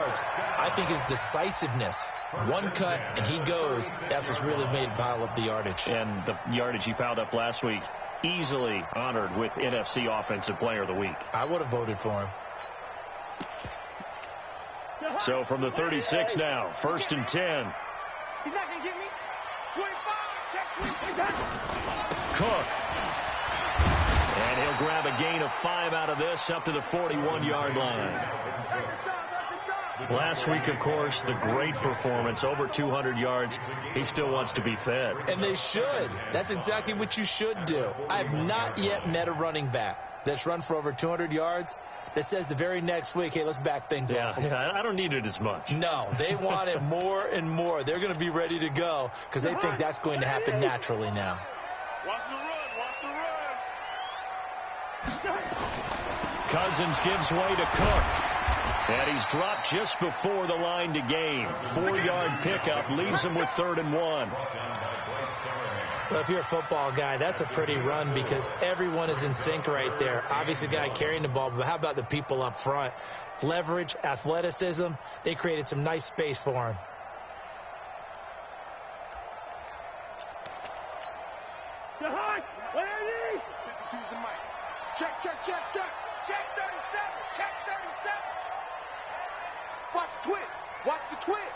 I think his decisiveness, one cut and he goes, that's what's really made him pile up the yardage. And the yardage he piled up last week, easily honored with NFC Offensive Player of the Week. I would have voted for him. So from the 36 now, 1st and 10. He's not going to get me. 25, check 25. Cook. And he'll grab a gain of 5 out of this up to the 41-yard line. Last week, of course, the great performance, over 200 yards. He still wants to be fed. And they should. That's exactly what you should do. I have not yet met a running back that's run for over 200 yards that says the very next week, hey, let's back things off. Yeah, I don't need it as much. No, they want it more and more. They're going to be ready to go because they think that's going to happen naturally now. Watch the run, watch the run. Cousins gives way to Cook. And he's dropped just before the line to gain. 4-yard pickup leaves him with 3rd and 1. Well, if you're a football guy, that's a pretty run because everyone is in sync right there. Obviously, the guy carrying the ball, but how about the people up front? Leverage, athleticism, they created some nice space for him. Where are you? 52's the mic. Check, check, check, check. Check 37, check 37. Watch the twist. Watch the twist.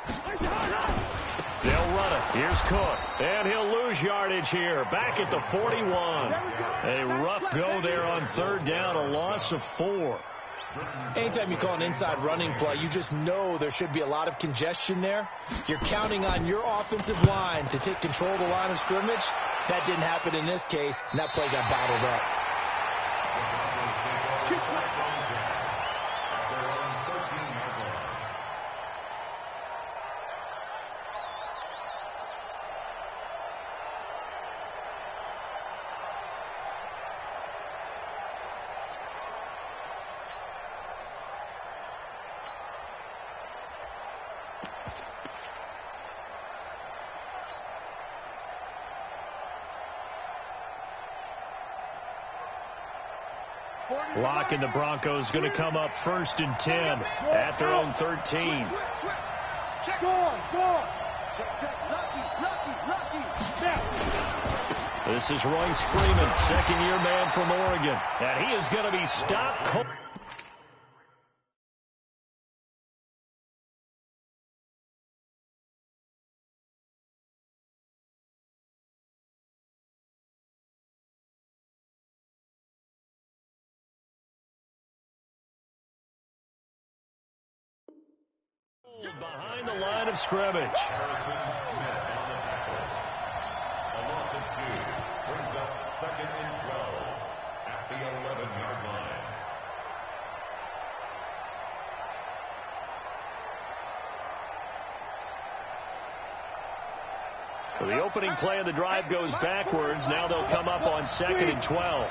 They'll run it. Here's Cook. And he'll lose yardage here. Back at the 41. A rough go there on 3rd down. A loss of 4. Anytime you call an inside running play, you just know there should be a lot of congestion there. You're counting on your offensive line to take control of the line of scrimmage. That didn't happen in this case, and that play got bottled up. Lock and the Broncos going to come up 1st and 10 at their own 13. This is Royce Freeman, second-year man from Oregon. And he is going to be stopped. Behind the line of scrimmage. Harrison Smith on the tackle. A loss of 2 brings up 2nd and 12 at the 11-yard line. So the opening play of the drive goes backwards. Now they'll come up on 2nd and 12.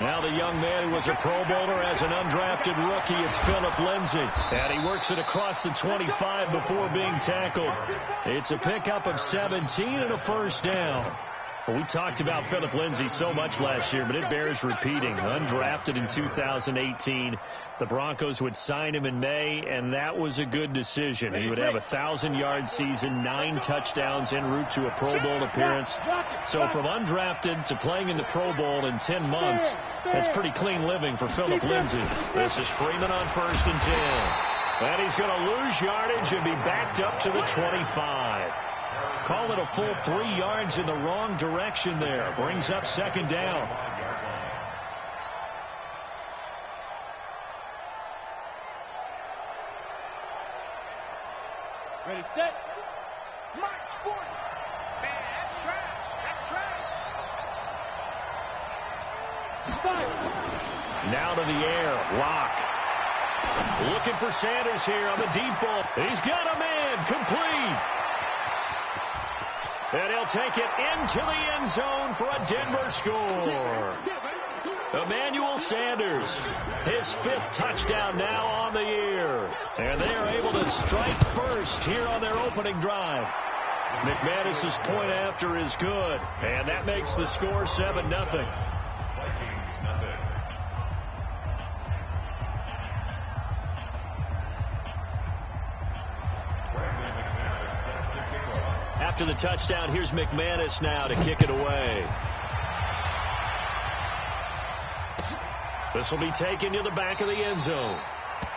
Now the young man who was a Pro Bowler as an undrafted rookie, it's Phillip Lindsay. And he works it across the 25 before being tackled. It's a pickup of 17 and a 1st down. Well, we talked about Phillip Lindsay so much last year, but it bears repeating. Undrafted in 2018. The Broncos would sign him in May, and that was a good decision. He would have a 1,000-yard season, 9 touchdowns en route to a Pro Bowl appearance. So from undrafted to playing in the Pro Bowl in 10 months, that's pretty clean living for Phillip Lindsay. This is Freeman on 1st and 10. And he's going to lose yardage and be backed up to the 25. Call it a full 3 yards in the wrong direction there. Brings up 2nd down. Ready, set. March, sport. Man, that's trash. That's trash. Now to the air. Lock. Looking for Sanders here on the deep ball. He's got a man. Complete. And he'll take it into the end zone for a Denver score. Emmanuel Sanders, his 5th touchdown now on the year. And they are able to strike first here on their opening drive. McManus's point after is good. And that makes the score 7-0. after the touchdown. Here's McManus now to kick it away. This will be taken to the back of the end zone.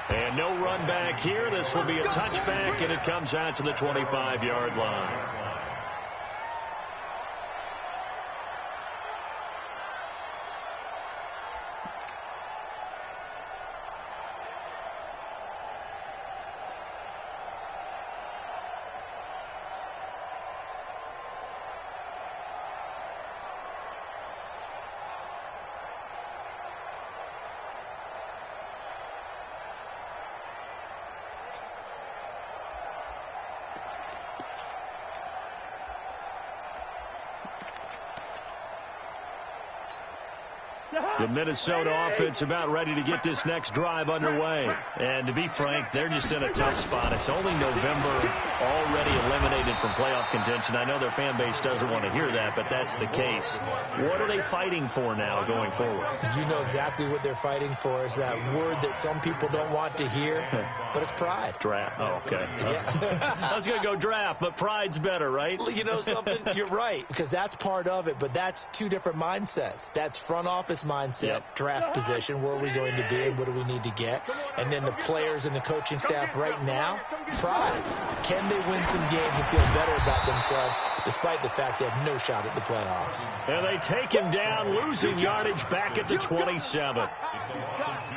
And no run back here. This will be a touchback, and it comes out to the 25-yard line. The Minnesota offense about ready to get this next drive underway. And to be frank, they're just in a tough spot. It's only November, already eliminated from playoff contention. I know their fan base doesn't want to hear that, but that's the case. What are they fighting for now going forward? You know exactly what they're fighting for. Is that word that some people don't want to hear, but it's pride. Draft. Oh, okay. Yeah. I was going to go draft, but pride's better, right? You know something? You're right, because that's part of it, but that's two different mindsets. That's front office mindset, draft position, where are we going to be and what do we need to get? And then the players and the coaching staff right now, pride. Can they win some games and feel better about themselves despite the fact they have no shot at the playoffs? And they take him down, losing yardage back at the 27.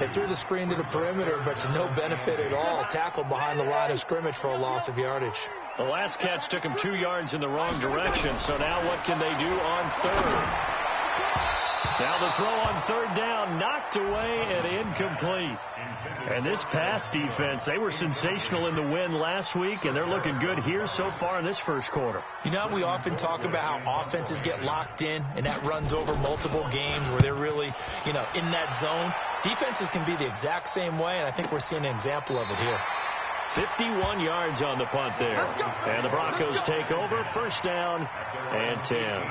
They threw the screen to the perimeter, but to no benefit at all. Tackled behind the line of scrimmage for a loss of yardage. The last catch took him 2 yards in the wrong direction, so now what can they do on third? Now the throw on third down, knocked away and incomplete. And this pass defense, they were sensational in the win last week, and they're looking good here so far in this first quarter. You know, we often talk about how offenses get locked in, and that runs over multiple games where they're really, in that zone. Defenses can be the exact same way, and I think we're seeing an example of it here. 51 yards on the punt there. And the Broncos take over, first down and 10.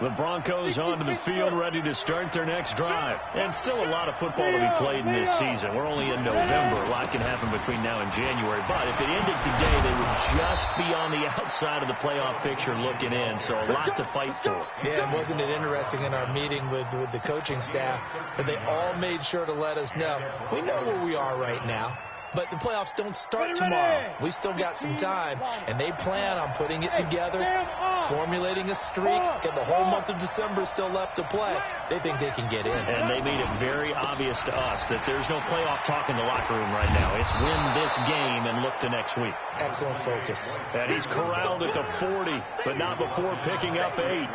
The Broncos onto the field, ready to start their next drive. And still a lot of football to be played in this season. We're only in November. A lot can happen between now and January. But if it ended today, they would just be on the outside of the playoff picture looking in. So a lot to fight for. Yeah, and wasn't it interesting in our meeting with the coaching staff that they all made sure to let us know, we know where we are right now. But the playoffs don't start tomorrow. We still got some time, and they plan on putting it together, formulating a streak, and the whole month of December still left to play. They think they can get in. And they made it very obvious to us that there's no playoff talk in the locker room right now. It's win this game and look to next week. Excellent focus. And he's corralled at the 40, but not before picking up 8.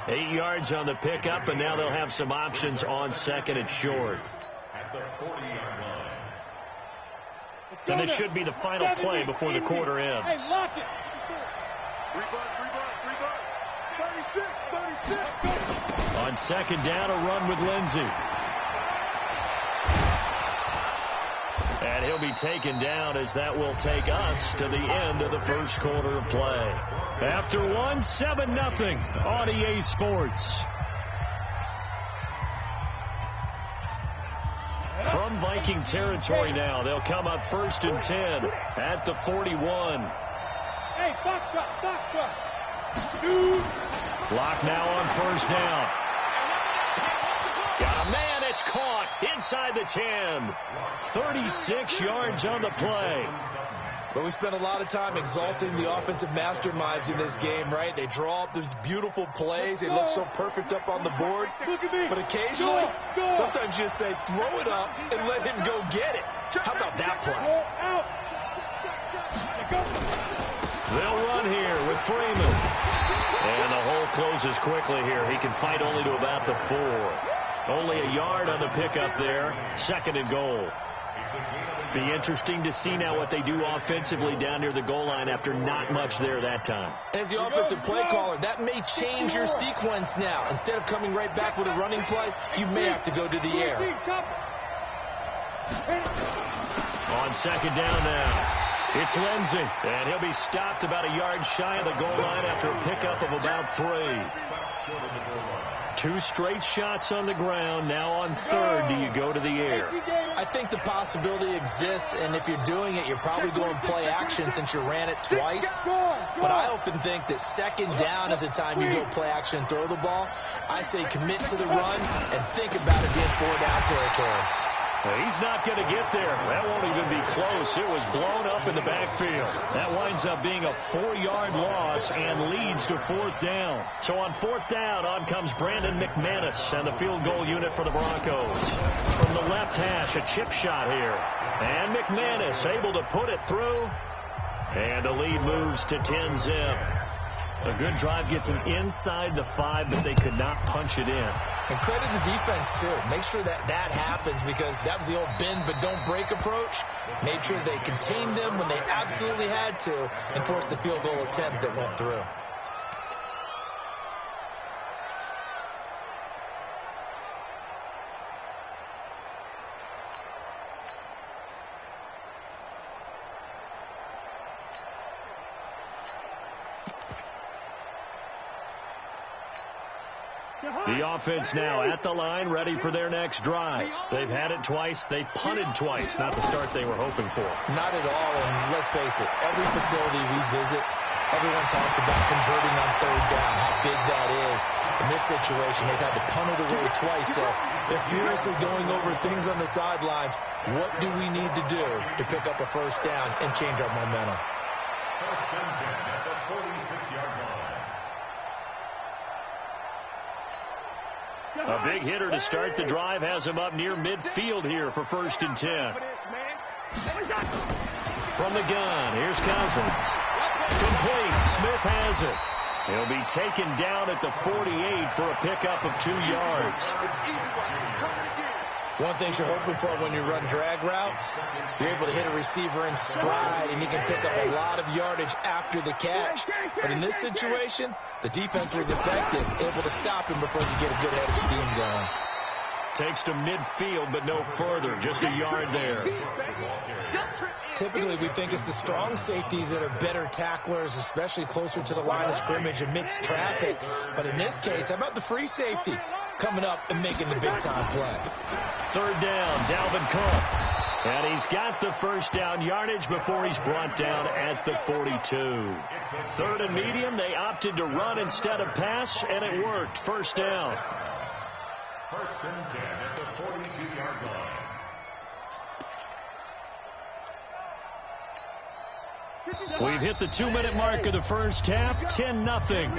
8 yards on the pickup, and now they'll have some options on second and short. At the 40-yard line. And this should be the final play before the quarter ends. Hey, lock it. 36. On second down, a run with Lindsey. And he'll be taken down as that will take us to the end of the first quarter of play. After 7-0 on EA Sports. From Viking territory now, they'll come up first and 10 at the 41. Hey, box truck. Lock now on first down. Got a man, it's caught inside the 10. 36 yards on the play. But we spent a lot of time exalting the offensive masterminds in this game, right? They draw up these beautiful plays. They look so perfect up on the board. But occasionally, sometimes you just say, throw it up and let him go get it. How about that play? They'll run here with Freeman. And the hole closes quickly here. He can fight only to about the 4. Only a yard on the pickup there. Second and goal. Be interesting to see now what they do offensively down near the goal line after not much there that time. As the offensive play caller, that may change your sequence now. Instead of coming right back with a running play, you may have to go to the air. On second down now, it's Lindsey, and he'll be stopped about a yard shy of the goal line after a pickup of about 3. 2 straight shots on the ground. Now on third, do you go to the air? I think the possibility exists, and if you're doing it, you're probably going play action since you ran it twice. But I often think that second down is the time you go play action and throw the ball. I say commit to the run and think about it being 4-down territory. He's not going to get there. That won't even be close. It was blown up in the backfield. That winds up being a 4-yard loss and leads to 4th down. So on 4th down, on comes Brandon McManus and the field goal unit for the Broncos. From the left hash, a chip shot here. And McManus able to put it through. And the lead moves to 10-zip. A good drive gets them inside the 5, but they could not punch it in. And credit the defense, too. Make sure that happens, because that was the old bend but don't break approach. Made sure they contained them when they absolutely had to and forced the field goal attempt that went through. The offense now at the line, ready for their next drive. They've had it twice. They've punted twice. Not the start they were hoping for. Not at all, and let's face it, every facility we visit, everyone talks about converting on 3rd down, how big that is. In this situation, they've had to punt it away twice, so they're furiously going over things on the sidelines. What do we need to do to pick up a 1st down and change our momentum? 1st and 10 at the 46-yard line. A big hitter to start the drive has him up near midfield here for 1st and 10. From the gun, here's Cousins. Complete. Smith has it. He'll be taken down at the 48 for a pickup of 2 yards. One thing you're hoping for when you run drag routes, you're able to hit a receiver in stride, and you can pick up a lot of yardage after the catch. But in this situation, the defense was effective, able to stop him before he get a good head of steam going. Takes to midfield, but no further. Just a yard there. Typically, we think it's the strong safeties that are better tacklers, especially closer to the line of scrimmage amidst traffic. But in this case, how about the free safety coming up and making the big-time play? 3rd down, Dalvin Cook. And he's got the 1st down yardage before he's brought down at the 42. 3rd and medium, they opted to run instead of pass, and it worked. 1st down. 1st and 10 at the 42-yard line. We've hit the 2-minute mark of the first half. 10-0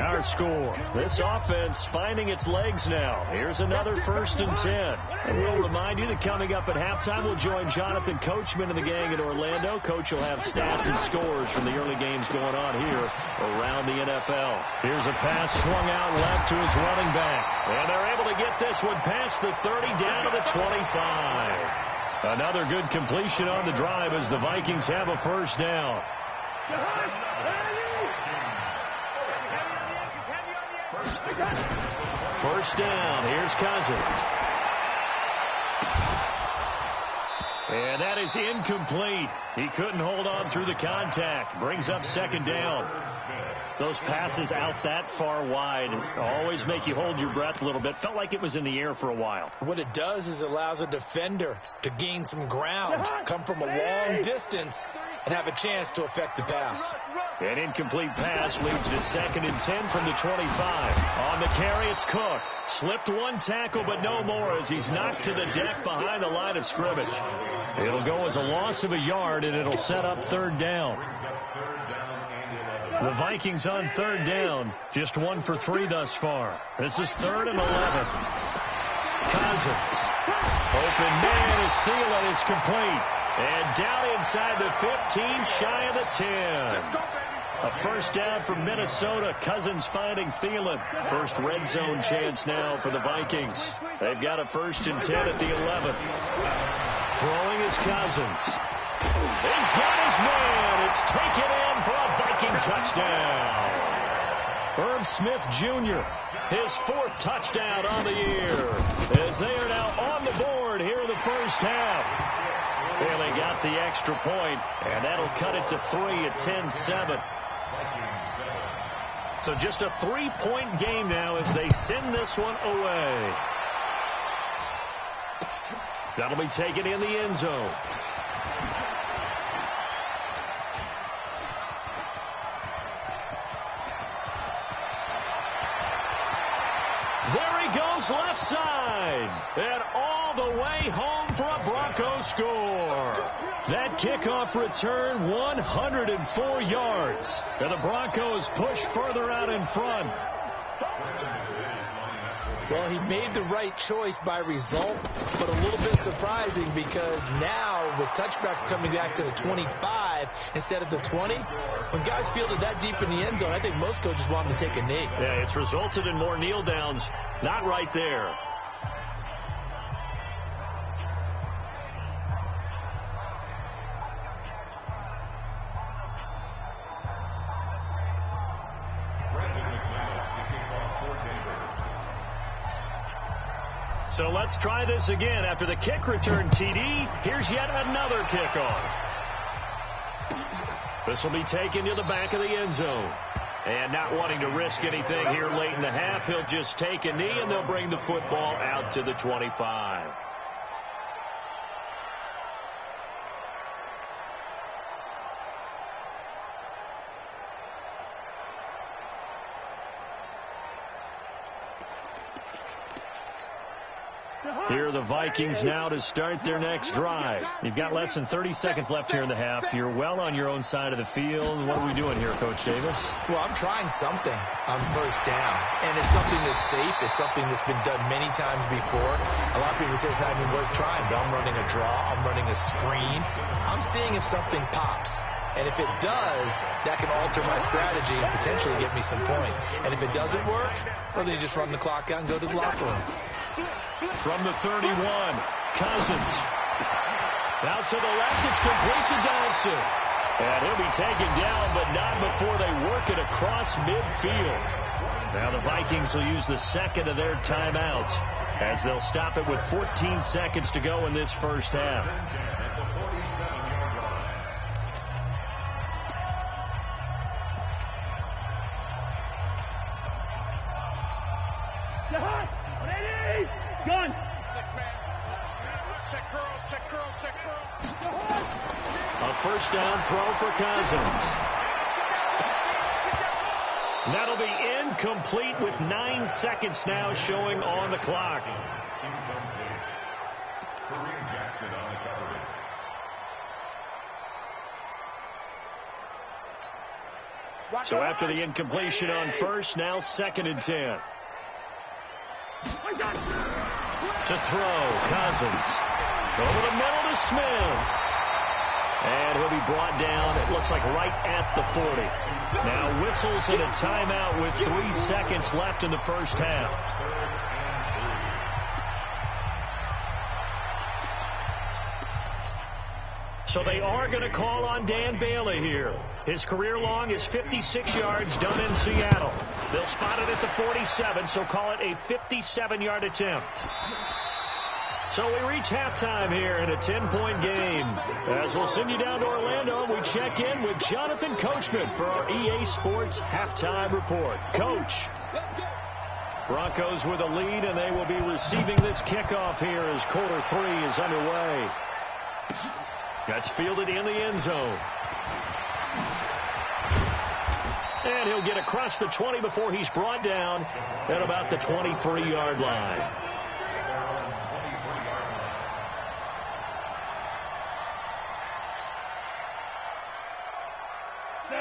our score. This offense finding its legs now. Here's another 1st and 10. And we'll remind you that coming up at halftime, we'll join Jonathan Coachman and the gang in Orlando. Coach will have stats and scores from the early games going on here around the NFL. Here's a pass swung out left to his running back. And they're able to get this one past the 30 down to the 25. Another good completion on the drive as the Vikings have a 1st down. 1st down. Here's Cousins. And that is incomplete. He couldn't hold on through the contact. Brings up 2nd down. Those passes out that far wide always make you hold your breath a little bit. Felt like it was in the air for a while. What it does is it allows a defender to gain some ground, come from a long distance, and have a chance to affect the pass. An incomplete pass leads to 2nd and 10 from the 25. On the carry, it's Cook. Slipped one tackle, but no more as he's knocked to the deck behind the line of scrimmage. It'll go as a loss of a yard, and it'll set up 3rd down. The Vikings on 3rd down, just 1 for 3 thus far. This is 3rd and 11. Cousins. Open man is Thielen. It's complete. And down inside the 15, shy of the 10. A 1st down from Minnesota. Cousins finding Thielen. First red zone chance now for the Vikings. They've got a 1st and 10 at the 11. Throwing is Cousins. He's got his man. It's taken in for a Viking touchdown. Herb Smith Jr., his 4th touchdown on the year, as they are now on the board here in the 1st half. Bailey got the extra point, and that'll cut it to 3 at 10-7. So just a 3-point game now as they send this one away. That'll be taken in the end zone. There he goes left side. And all the way home for a Broncos score. That kickoff return 104 yards. And the Broncos push further out in front. Well, he made the right choice by result, but a little bit surprising because now with touchbacks coming back to the 25 instead of the 20, when guys fielded that deep in the end zone, I think most coaches want him to take a knee. Yeah, it's resulted in more kneel downs. Not right there. So let's try this again. After the kick return TD, here's yet another kickoff. This will be taken to the back of the end zone. And not wanting to risk anything here late in the half, he'll just take a knee, and they'll bring the football out to the 25. Here are the Vikings now to start their next drive. You've got less than 30 seconds left here in the half. You're well on your own side of the field. What are we doing here, Coach Davis? Well, I'm trying something on first down, and it's something that's safe. It's something that's been done many times before. A lot of people say it's not even worth trying, but I'm running a draw. I'm running a screen. I'm seeing if something pops. And if it does, that can alter my strategy and potentially get me some points. And if it doesn't work, well, then you just run the clock out and go to the locker room. From the 31, Cousins. Out to the left, it's complete to Donaldson. And he'll be taken down, but not before they work it across midfield. Now the Vikings will use the second of their timeouts as they'll stop it with 14 seconds to go in this first half. Gun. Check curls, check curls, check curls. A first down throw for Cousins. That'll be incomplete with 9 seconds now showing on the clock. Incomplete. Kareem Jackson on the coverage. So after the incompletion on first, now 2nd and 10. To throw, Cousins. Over the middle to Smith. And he'll be brought down, it looks like right at the 40. Now whistles and a timeout with 3 seconds left in the first half. So they are going to call on Dan Bailey here. His career long is 56 yards done in Seattle. They'll spot it at the 47, so call it a 57-yard attempt. So we reach halftime here in a 10-point game. As we'll send you down to Orlando, we check in with Jonathan Coachman for our EA Sports Halftime Report. Coach. Broncos with a lead, and they will be receiving this kickoff here as quarter 3 is underway. That's fielded in the end zone. And he'll get across the 20 before he's brought down at about the 23-yard line.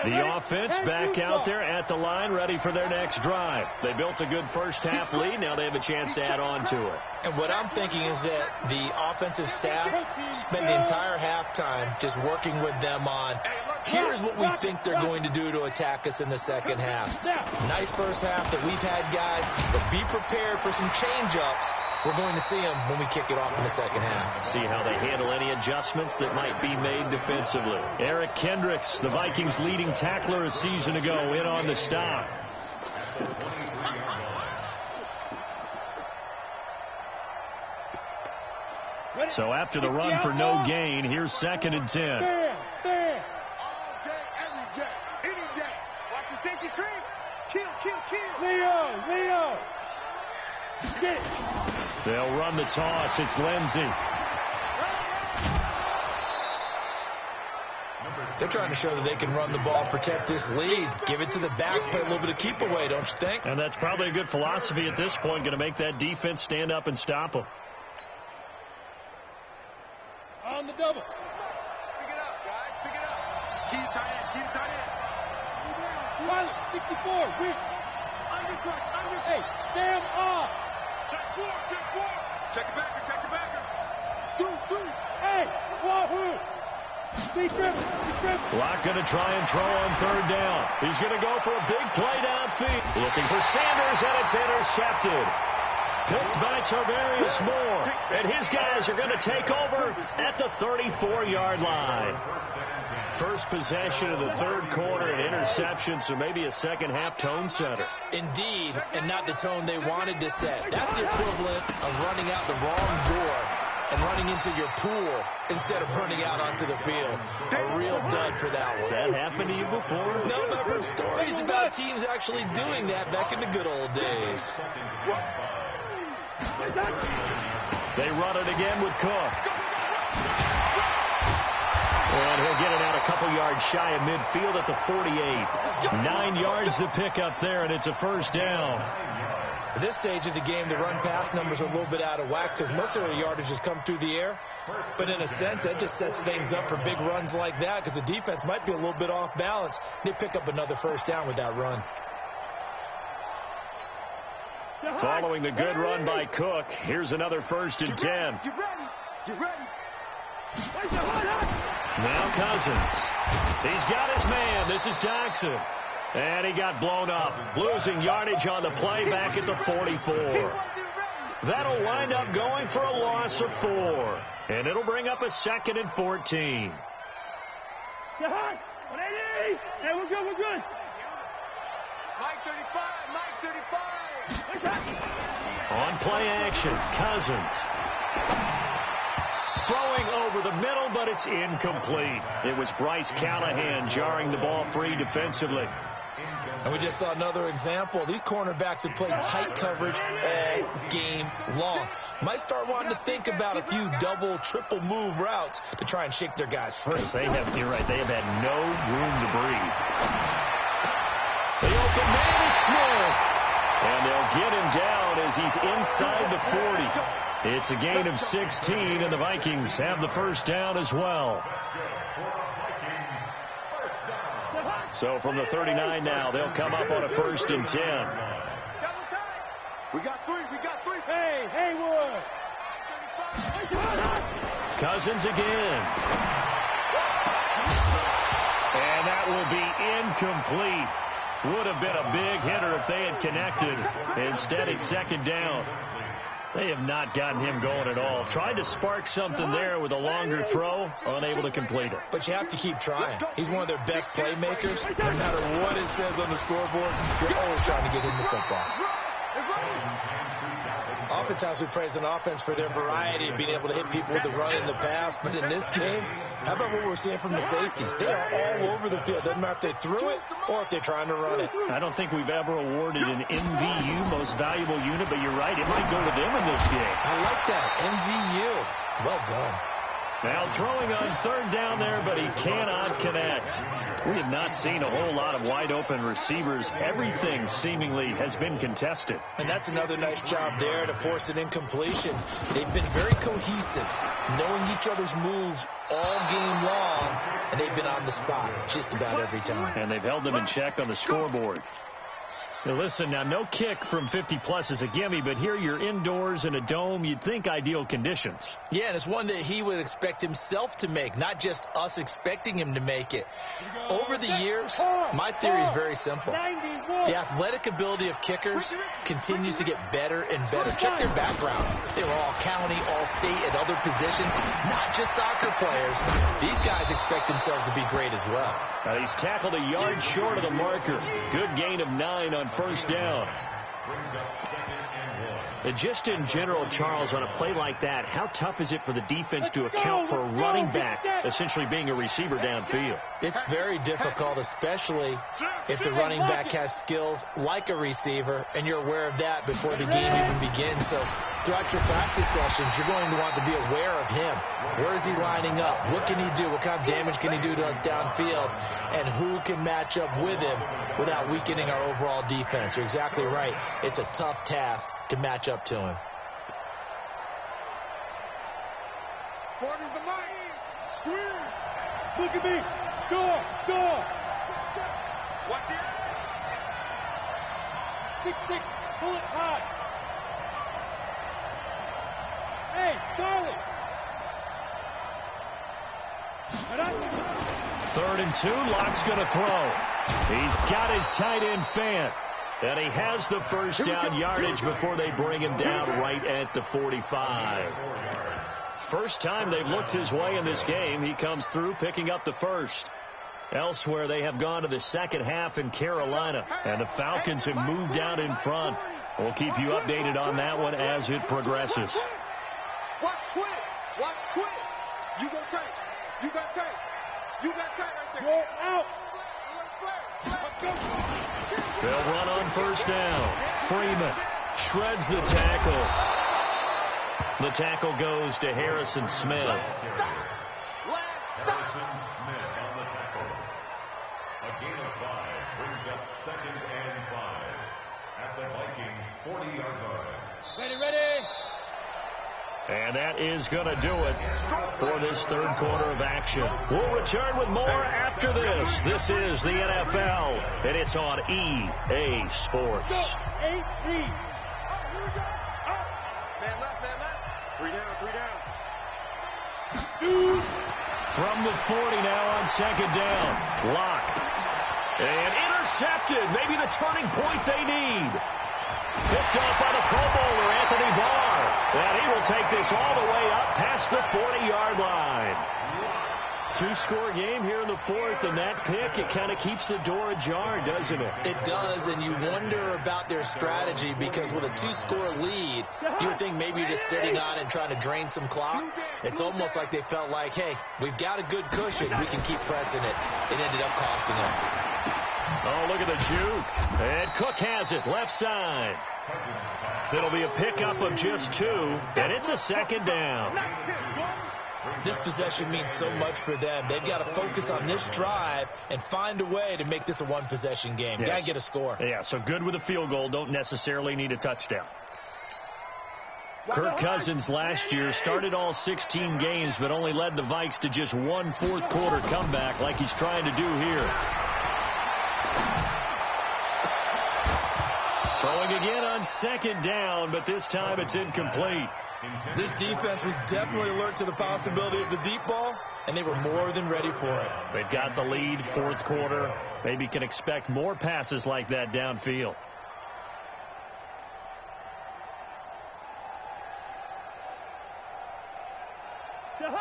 The offense back out there at the line, ready for their next drive. They built a good first half lead. Now they have a chance to add on to it. And what I'm thinking is that the offensive staff spend the entire halftime just working with them on, here's what we think they're going to do to attack us in the second half. Nice first half that we've had, guys, but be prepared for some change-ups. We're going to see them when we kick it off in the second half. See how they handle any adjustments that might be made defensively. Eric Kendricks, the Vikings' leading tackler a season ago, in on the stop. So after the run for no gain, here's 2nd and 10. All day, every day, any day. Watch the safety creep. Kill. Leo. Get it. They'll run the toss. It's Lindsey. They're trying to show that they can run the ball, protect this lead. Give it to the backs, play a little bit of keep away, don't you think? And that's probably a good philosophy at this point, going to make that defense stand up and stop them. On the double. Pick it up, guys. Pick it up. Keep it tight end. Pilot, 64. Win. Under. Hey, Sam off. Check four. Check the backer. Deuce. Hey, Wahoo. Be driven. Locke going to try and throw on 3rd down. He's going to go for a big play downfield. Looking for Sanders, and it's intercepted. Picked by Tarvarius Moore. And his guys are going to take over at the 34-yard line. First possession of the 3rd quarter, an interception, so maybe a second-half tone setter. Indeed, and not the tone they wanted to set. That's the equivalent of running out the wrong door and running into your pool instead of running out onto the field. A real dud for that one. Has that happened to you before? No, but I've heard stories about teams actually doing that back in the good old days. They run it again with Cook. And he'll get it out a couple yards shy of midfield at the 48. 9 yards to pick up there, and it's a 1st down. At this stage of the game, the run-pass numbers are a little bit out of whack because most of their yardage has come through the air. But in a sense, that just sets things up for big runs like that because the defense might be a little bit off balance. They pick up another 1st down with that run. Following the good run by Cook, here's another 1st and 10. Get ready. Now Cousins. He's got his man. This is Jackson. And he got blown up, losing yardage on the play back at the 44. That'll wind up going for a loss of 4. And it'll bring up a 2nd and 14. Hey, we're good. Mike 35. On play action, Cousins. Throwing over the middle, but it's incomplete. It was Bryce Callahan jarring the ball free defensively. And we just saw another example. These cornerbacks have played tight coverage all game long. Might start wanting to think about a few double, triple move routes to try and shake their guys free. You're right. They have had no room to breathe. The open man is Smith. And they'll get him down as he's inside the 40. It's a gain of 16, and the Vikings have the 1st down as well. So from the 39 now, they'll come up on a 1st and 10. We got three. Hey, Haywood. Cousins again. And that will be incomplete. Would have been a big hitter if they had connected. Instead, it's 2nd down. They have not gotten him going at all. Tried to spark something there with a longer throw, unable to complete it. But you have to keep trying. He's one of their best playmakers. No matter what it says on the scoreboard, you're always trying to get him the football. Oftentimes we praise an offense for their variety of being able to hit people with the run in the pass. But in this game, how about what we're seeing from the safeties? They are all over the field. Doesn't matter if they threw it or if they're trying to run it. I don't think we've ever awarded an MVU, most valuable unit, but you're right. It might go to them in this game. I like that. MVU. Well done. Now throwing on 3rd down there, but he cannot connect. We have not seen a whole lot of wide open receivers. Everything seemingly has been contested. And that's another nice job there to force an incompletion. They've been very cohesive, knowing each other's moves all game long, and they've been on the spot just about every time. And they've held them in check on the scoreboard. Now listen, now no kick from 50-plus is a gimme, but here you're indoors in a dome. You'd think ideal conditions. Yeah, and it's one that he would expect himself to make, not just us expecting him to make it. Over the years, my theory is very simple. The athletic ability of kickers continues to get better and better. Check their backgrounds. They were all county, all state, at other positions, not just soccer players. These guys expect themselves to be great as well. He's tackled a yard short of the marker. Good gain of 9 on 1st down. brings up 2nd and 1. And just in general, Charles, on a play like that, how tough is it for the defense to account for a running back essentially being a receiver downfield? It's very difficult, especially if the running back has skills like a receiver, and you're aware of that before the game even begins. So throughout your practice sessions, you're going to want to be aware of him. Where is he lining up? What can he do? What kind of damage can he do to us downfield? And who can match up with him without weakening our overall defense? You're exactly right. It's a tough task to match up to him. 40's the line. Squeeze. Look at me. Door. Check. What's here? 6-6. Pull it high. Hey, Charlie. 3rd and 2. Locke's going to throw. He's got his tight end Fant. And he has the first down yardage before they bring him down right at the 45. First time they've looked his way in this game. He comes through picking up the first. Elsewhere, they have gone to the second half in Carolina, and the Falcons have moved out in front. We'll keep you updated on that one as it progresses. Watch quick. You go tight. You got tight right there. Go out. They'll run on first down. Freeman shreds the tackle. The tackle goes to Harrison Smith. Harrison Smith on the tackle. A gain of 5 brings up 2nd and 5 at the Vikings 40-yard line. Ready. And that is going to do it for this third quarter of action. We'll return with more after this. This is the NFL, and it's on EA Sports. Man left. 3 down. 2. From the 40 now on second down. Locke. And intercepted. Maybe the turning point they need. Picked up by the Pro Bowler, Anthony Barr. And he will take this all the way up past the 40-yard line. 2-score game here in the 4th, and that pick, it kind of keeps the door ajar, doesn't it? It does, and you wonder about their strategy because with a 2-score lead, you would think maybe you're just sitting on and trying to drain some clock. It's almost like they felt like, hey, we've got a good cushion. We can keep pressing it. It ended up costing them. Oh, look at the juke. And Cook has it, left side. It'll be a pickup of just 2, and it's a second down. This possession means so much for them. They've got to focus on this drive and find a way to make this a one-possession game. Yes. Got to get a score. Yeah, so good with a field goal. Don't necessarily need a touchdown. Kirk Cousins last year started all 16 games, but only led the Vikes to just one fourth-quarter comeback like he's trying to do here. Throwing again on second down, but this time it's incomplete. This defense was definitely alert to the possibility of the deep ball, and they were more than ready for it. They've got the lead, fourth quarter. Maybe can expect more passes like that downfield.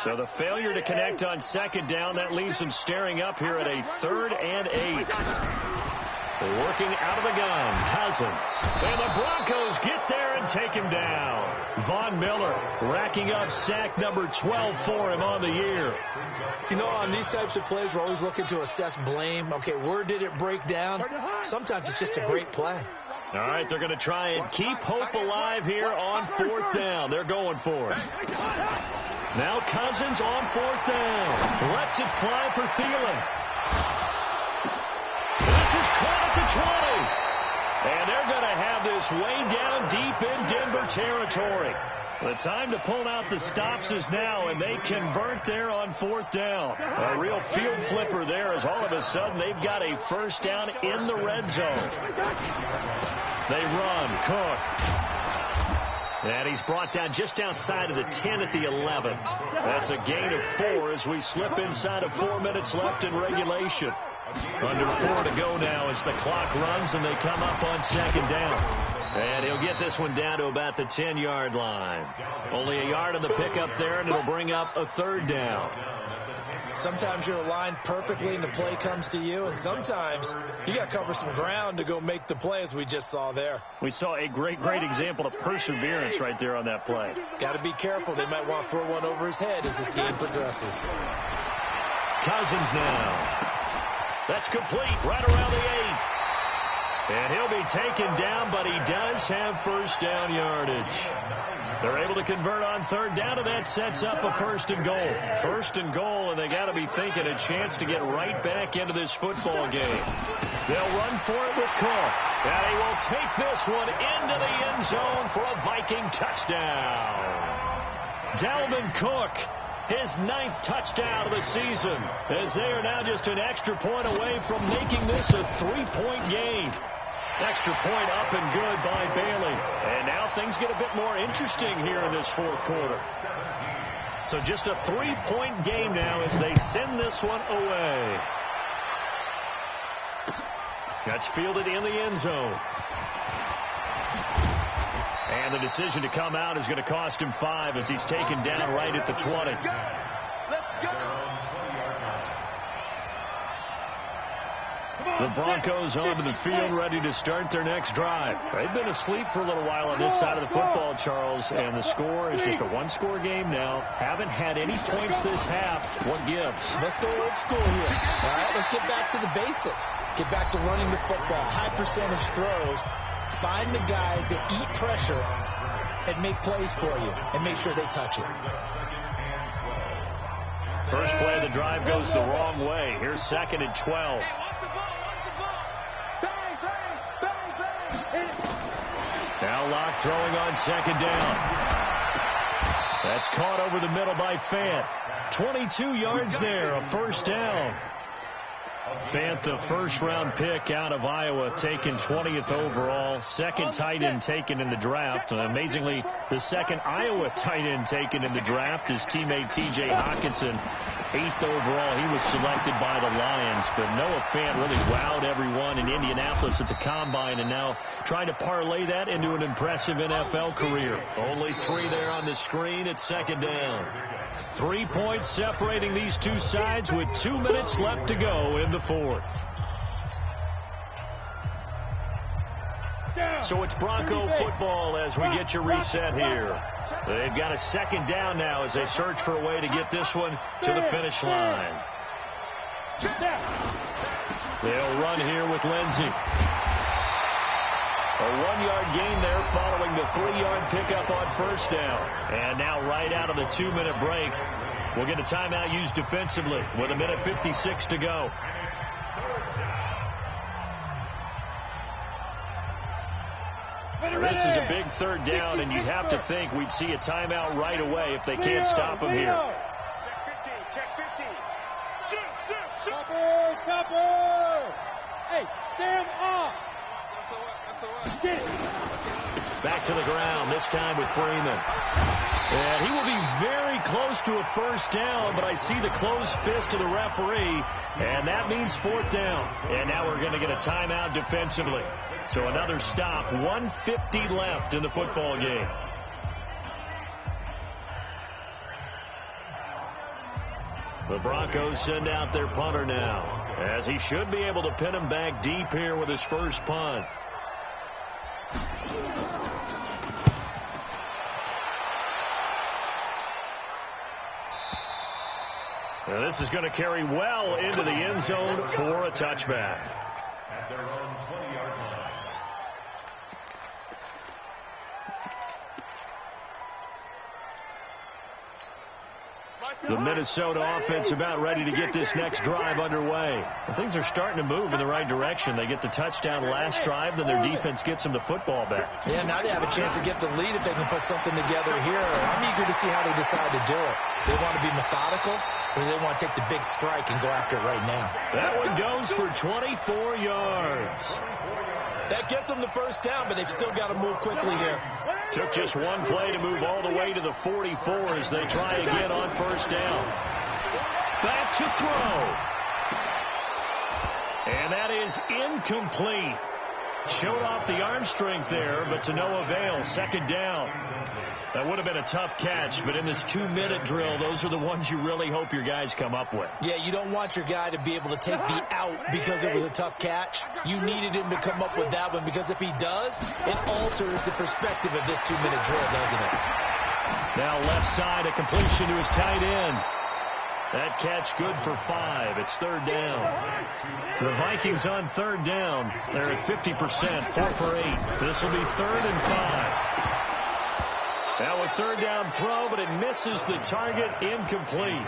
So the failure to connect on second down, that leaves them staring up here at a 3rd and 8. Working out of the gun, Cousins. And the Broncos get there and take him down. Von Miller racking up sack number 12 for him on the year. You know, on these types of plays, we're always looking to assess blame. Okay, where did it break down? Sometimes it's just a great play. All right, they're going to try and keep hope alive here on 4th down. They're going for it. Now Cousins on 4th down. Lets it fly for Thielen. This is caught at the 20. And they're going to have this way down deep in Denver territory. The time to pull out the stops is now, and they convert there on 4th down. A real field flipper there as all of a sudden they've got a first down in the red zone. They run. Cook. And he's brought down just outside of the 10 at the 11. That's a gain of 4 as we slip inside of 4 minutes left in regulation. Under 4 to go now as the clock runs and they come up on second down. And he'll get this one down to about the 10-yard line. Only a yard on the pickup there, and it'll bring up a 3rd down. Sometimes you're aligned perfectly and the play comes to you, and sometimes you got to cover some ground to go make the play, as we just saw there. We saw a great example of perseverance right there on that play. Got to be careful. They might want to throw one over his head as this game progresses. Cousins now. That's complete right around the 8. And he'll be taken down, but he does have first down yardage. They're able to convert on third down, and that sets up a first and goal. First and goal, and they got to be thinking a chance to get right back into this football game. They'll run for it with Cook. And he will take this one into the end zone for a Viking touchdown. Dalvin Cook, his 9th touchdown of the season, as they are now just an extra point away from making this a 3-point game. Extra point up and good by Bailey. And now things get a bit more interesting here in this fourth quarter. So just a 3-point game now as they send this one away. That's fielded in the end zone. And the decision to come out is going to cost him 5 as he's taken down right at the 20. Let's go! The Broncos onto the field, ready to start their next drive. They've been asleep for a little while on this side of the football, Charles, and the score is just a one-score game now. Haven't had any points this half. What gives? Let's go old school here. All right, let's get back to the basics. Get back to running the football, high percentage throws. Find the guys that eat pressure and make plays for you, and make sure they touch it. First play of the drive goes the wrong way. Here's 2nd and 12. Now Locke throwing on 2nd down. That's caught over the middle by Fant. 22 yards there, a first down. Fant, the first-round pick out of Iowa, taken 20th overall. 2nd tight end taken in the draft. Amazingly, the 2nd Iowa tight end taken in the draft is teammate T.J. Hockenson. 8th overall, he was selected by the Lions. But Noah Fant really wowed everyone in Indianapolis at the Combine, and now trying to parlay that into an impressive NFL career. Only 3 there on the screen at 2nd down. 3 points separating these two sides with 2 minutes left to go in the fourth. So it's Bronco football as we get your reset here. They've got a 2nd down now as they search for a way to get this one to the finish line. They'll run here with Lindsey. A 1-yard gain there following the 3-yard pickup on first down. And now right out of the 2-minute break, we'll get a timeout used defensively with 1:56 to go. This is a big 3rd down, and you have to think we'd see a timeout right away if they can't stop him here. Check 15. Shoot. Chopper. Hey, stand up. Back to the ground, this time with Freeman. And he will be very close to a first down, but I see the closed fist of the referee, and that means 4th down. And now we're going to get a timeout defensively. So another stop, 1:50 left in the football game. The Broncos send out their punter now, as he should be able to pin him back deep here with his first punt. Now this is going to carry well into the end zone for a touchback. At their own 20-yard line. The Minnesota offense about ready to get this next drive underway. Well, things are starting to move in the right direction. They get the touchdown last drive, then their defense gets them the football back. Yeah, now they have a chance to get the lead if they can put something together here. I'm eager to see how they decide to do it. They want to be methodical, or they want to take the big strike and go after it right now. That one goes for 24 yards. That gets them the first down, but they've still got to move quickly here. Took just one play to move all the way to the 44 as they try again on first down. Back to throw. And that is incomplete. Showed off the arm strength there, but to no avail. Second down. That would have been a tough catch, but in this 2-minute drill, those are the ones you really hope your guys come up with. Yeah, you don't want your guy to be able to take the out because it was a tough catch. You needed him to come up with that one, because if he does, it alters the perspective of this 2-minute drill, doesn't it? Now left side, a completion to his tight end. That catch good for 5. It's third down. The Vikings on third down. They're at 50%, 4 for 8. This will be 3rd and 5. Now a third down throw, but it misses the target, incomplete.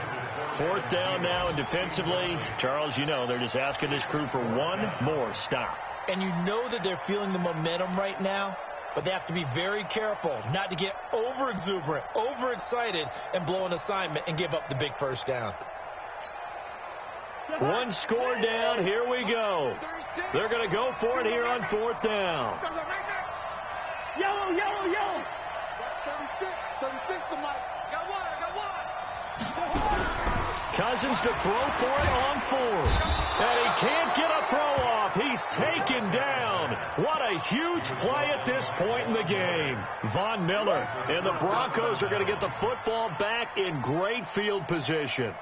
4th down now, and defensively, Charles, you know, they're just asking this crew for one more stop. And you know that they're feeling the momentum right now, but they have to be very careful not to get over-exuberant, overexcited, and blow an assignment and give up the big first down. One score down, here we go. They're going to go for it here on 4th down. Yellow, yellow, yellow. 36 to Mike. Got one. Cousins to throw for it on 4th. And he can't get a throw off. He's taken down. What a huge play at this point in the game. Von Miller and the Broncos are going to get the football back in great field position.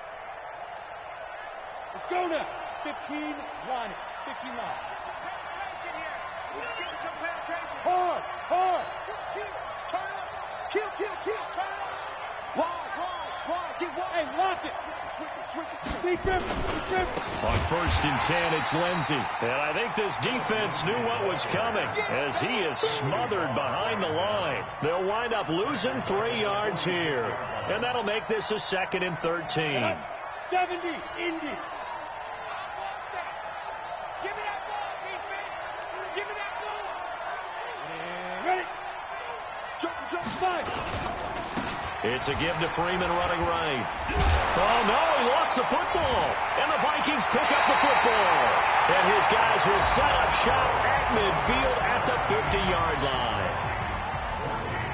Let's go now. 15 line. 15 line. Hard, hard. Turn up. Kill. Turn up. Wide. Get wide. Hey, lock it. Switch it. Defense. On 1st and 10, it's Lindsey. And I think this defense knew what was coming as he is smothered behind the line. They'll wind up losing 3 yards here. And that'll make this a 2nd and 13. 70, Indy. Give me that ball, defense. Give me that ball. Ready. Jump. 5. It's a give to Freeman running right. Oh, no, he lost the football. And the Vikings pick up the football. And his guys will set up shop at midfield at the 50-yard line.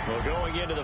Well, going into the